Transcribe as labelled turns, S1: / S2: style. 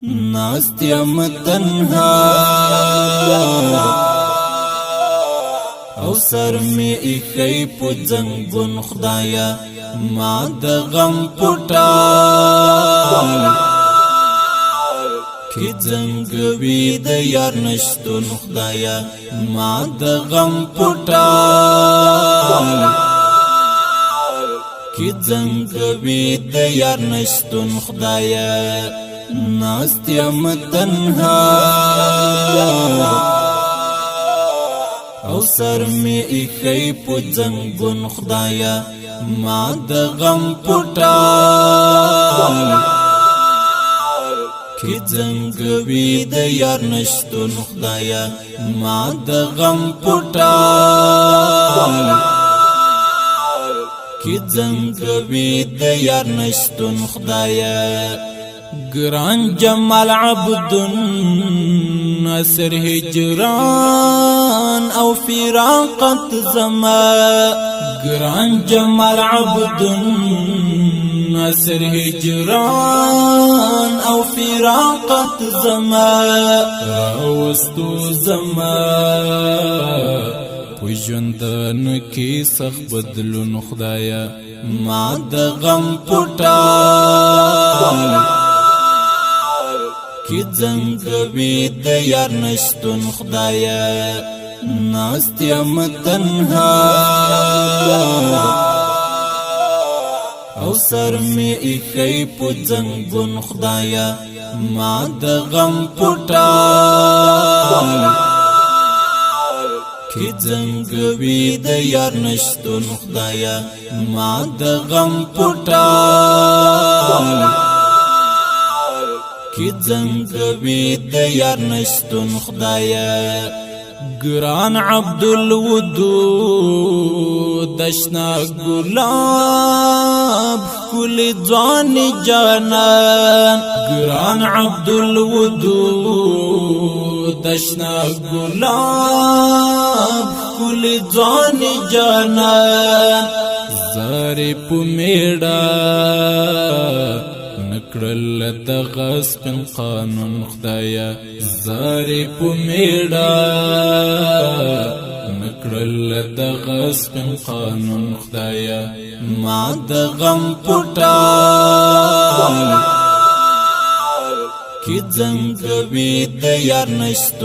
S1: ناستیم تنها او سر می ایخی پو زنگون خدایا ما د غم پوٹا کی زنگوی د یار نشتون خدایا ما د غم پوٹا کی زنگوی د یار نشتون خدایا ناستیم تنها او سر می ایخی پو زنگون خدایا ما د غم پوٹا کی زنگوی د یار نشتون خدایا ما د غم پوٹا کی زنگوی د یار نشتون خدایا گران جمال عبدن نصر هجران او فراقت زما گران جمال عبدن نصر هجران او فراقت زما راوستو زما پوجندن کی سخ بدلون خدایا ما د غم پوٹا کی زنگوی د یار نشتون خدایا ناستیم تنها او سر می ایخی پو زنگون خدایا ما د غم پوٹا کی زنگوی د یار نشتون خدایا ما د غم پوٹا کی زنگوی د یار نشتون خدایا گران عبدالودود دشنا گلاب کل ځوان جانان گران عبدالودود دشنا گلاب کل ځوان جانان زاری پو میڑا نکرل د غصب قانون خدایا زاری پو میڑا نکرل د غصب قانون خدایا ما د غم پوٹا کی زنگوی د یار نشتون